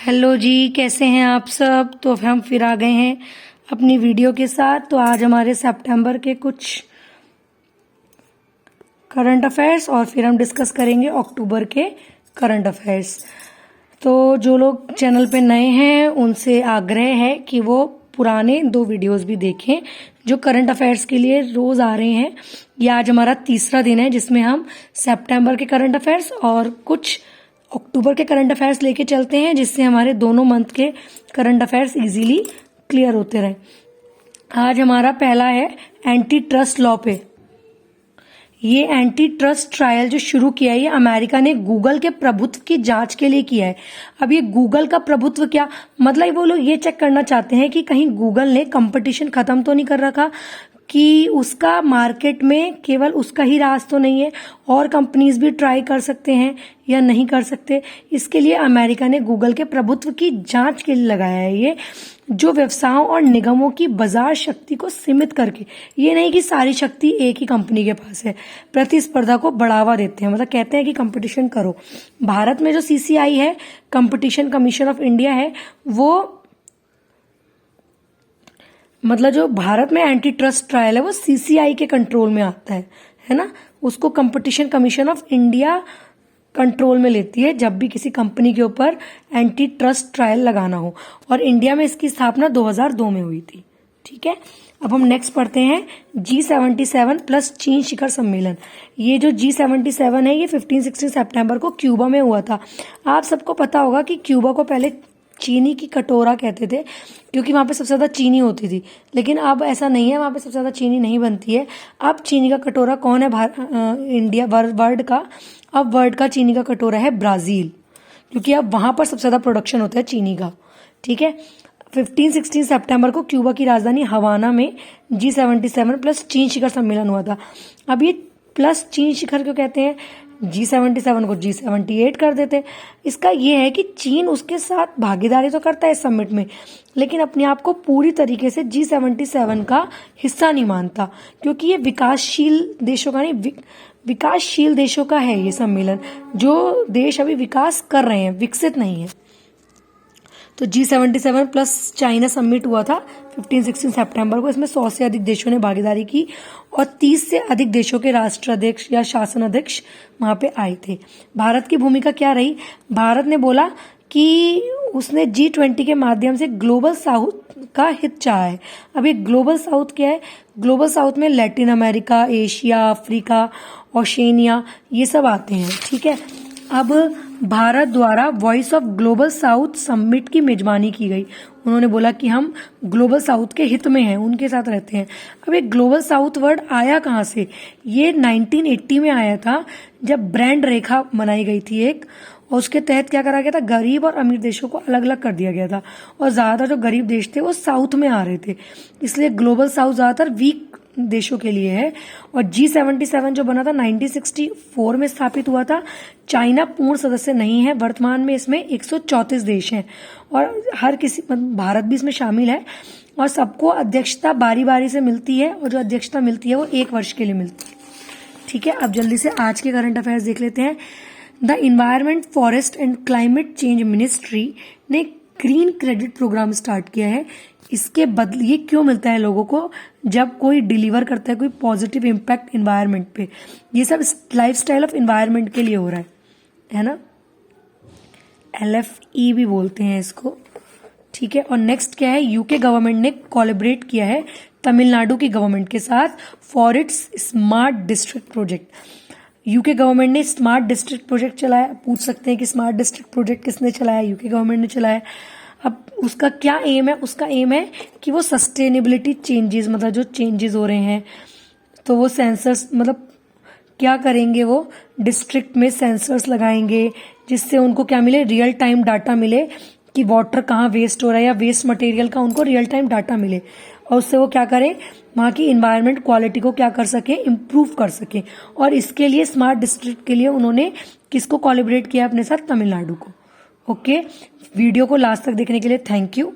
Hello जी, कैसे हैं आप सब। तो हम फिर आ गए हैं अपनी वीडियो के साथ। तो आज हमारे सितंबर के कुछ करंट अफेयर्स और फिर हम डिस्कस करेंगे अक्टूबर के करंट अफेयर्स। तो जो लोग चैनल पे नए हैं उनसे आग्रह है कि वो पुराने 2 वीडियोस भी देखें जो करंट अफेयर्स के लिए रोज आ रहे हैं। ये आज हमारा तीसरा दिन है जिसमें हम सितंबर के करंट अफेयर्स और कुछ अक्टूबर के करंट अफेयर्स लेके चलते हैं, जिससे हमारे दोनों मंथ के करंट अफेयर्स इजीली क्लियर होते रहे। आज हमारा पहला है एंटी ट्रस्ट लॉ पे। ये एंटी ट्रस्ट ट्रायल जो शुरू किया है ये अमेरिका ने गूगल के प्रभुत्व की जांच के लिए किया है। अब ये गूगल का प्रभुत्व क्या मतलब, वो लोग ये चेक करना चाहते हैं कि कहीं गूगल ने कंपटीशन खत्म तो नहीं कर रखा, कि उसका मार्केट में केवल उसका ही राज तो नहीं है, और कंपनीज भी ट्राई कर सकते हैं या नहीं कर सकते। इसके लिए अमेरिका ने गूगल के प्रभुत्व की जांच के लिए लगाया है ये, जो व्यवसायों और निगमों की बाजार शक्ति को सीमित करके, ये नहीं कि सारी शक्ति एक ही कंपनी के पास है, प्रतिस्पर्धा को बढ़ावा देते हैं। मतलब कहते हैं कि कंपटीशन करो। भारत में जो सीसीआई है, कंपटीशन कमीशन ऑफ इंडिया है, वो मतलब जो भारत में एंटी ट्रस्ट ट्रायल है वो सीसीआई के कंट्रोल में आता है ना। उसको competition commission of India control में लेती है जब भी किसी कंपनी के ऊपर एंटी ट्रस्ट ट्रायल लगाना हो, और इंडिया में इसकी स्थापना 2002 में हुई थी। ठीक है, अब हम नेक्स्ट पढ़ते हैं G77 प्लस चीन शिखर सम्मेलन। ये जो G77 है ये 15-16 सितंबर को क्यूबा में हुआ था। आप सबको पता होगा कि क्यूबा को पहले चीनी की कटोरा कहते थे, क्योंकि वहां पे सबसे ज्यादा चीनी होती थी। लेकिन अब ऐसा नहीं है, वहां पे सबसे ज्यादा चीनी नहीं बनती है। अब चीनी का कटोरा कौन है इंडिया वर्ल्ड का? अब वर्ल्ड का चीनी का कटोरा है ब्राजील, क्योंकि अब वहां पर सबसे ज्यादा प्रोडक्शन होता है चीनी का। ठीक है, 15-16 सितंबर को क्यूबा की राजधानी हवाना में G77 प्लस चीन शिखर सम्मेलन हुआ था। अब ये प्लस चीन शिखर क्यों कहते हैं? G77 को G78 कर देते। इसका ये है कि चीन उसके साथ भागीदारी तो करता है इस समिट में, लेकिन अपने आप को पूरी तरीके से G77 का हिस्सा नहीं मानता, क्योंकि ये विकासशील देशों का नहीं, विकासशील देशों का है ये सम्मेलन। जो देश अभी विकास कर रहे हैं, विकसित नहीं है। तो G77 प्लस चाइना समिट हुआ था 15-16 सितंबर को। इसमें 100 से अधिक देशों ने भागीदारी की और 30 से अधिक देशों के राष्ट्राध्यक्ष या शासन अध्यक्ष वहां पे आए थे। भारत की भूमिका क्या रही? भारत ने बोला कि उसने G20 के माध्यम से ग्लोबल साउथ का हित चाहा है। अब ये ग्लोबल साउथ क्या है? ग्लोबल साउथ में Latin America, Asia, Africa, Oceania, ये सब आते हैं। ठीक है, अब भारत द्वारा voice of global south summit की मेजबानी की गई। उन्होंने बोला कि हम ग्लोबल साउथ के हित में हैं, उनके साथ रहते हैं। अब ये ग्लोबल साउथ वर्ड आया कहाँ से? ये 1980 में आया था, जब ब्रांड रेखा बनाई गई थी एक, और उसके तहत क्या करा गया था, गरीब और अमीर देशों को अलग अलग कर दिया गया था, और ज्यादातर जो गरीब देश थे वो साउथ में आ रहे थे, इसलिए ग्लोबल साउथ ज्यादातर वीक देशों के लिए है। और G77 जो बना था 1964 में स्थापित हुआ था। चाइना पूर्ण सदस्य नहीं है, वर्तमान में इसमें 134 देश हैं, और हर किसी भारत भी इसमें शामिल है, और सबको अध्यक्षता बारी बारी से मिलती है, और जो अध्यक्षता मिलती है वो 1 वर्ष के लिए मिलती है। ठीक है, अब जल्दी से आज के करंट अफेयर्स देख लेते हैं। The environment, forest and climate change ministry ने ग्रीन क्रेडिट प्रोग्राम स्टार्ट किया है। इसके बदले ये क्यों मिलता है लोगों को? जब कोई डिलीवर करता है कोई पॉजिटिव इम्पैक्ट इन्वायरमेंट पे। ये सब लाइफस्टाइल ऑफ इन्वायरमेंट के लिए हो रहा है ना। LFE भी बोलते हैं इसको। ठीक है, और नेक्स्ट क्या है? यूके गवर्नमेंट ने कोलैबोरेट किया है तमिलनाडु की गवर्नमेंट के साथ for its smart district project. UK government ने स्मार्ट डिस्ट्रिक्ट प्रोजेक्ट चलाया। पूछ सकते हैं कि स्मार्ट डिस्ट्रिक्ट प्रोजेक्ट किसने चलाया? यूके गवर्नमेंट ने चलाया। अब उसका क्या एम है? उसका एम है कि वो सस्टेनेबिलिटी चेंजेस, मतलब जो चेंजेस हो रहे हैं, तो वो सेंसर्स, मतलब क्या करेंगे, वो डिस्ट्रिक्ट में सेंसर्स लगाएंगे, जिससे उनको क्या मिले, रियल टाइम डाटा मिले कि वाटर कहाँ वेस्ट हो रहा है, या वेस्ट मटेरियल का उनको रियल टाइम डाटा मिले, और उससे वो क्या करें, वहाँ की इन्वायरमेंट क्वालिटी को क्या कर सके, इम्प्रूव कर सके। और इसके लिए स्मार्ट डिस्ट्रिक्ट के लिए उन्होंने किसको कोलैबोरेट किया? अपने साथ तमिलनाडु को। ओके, वीडियो को लास्ट तक देखने के लिए थैंक यू।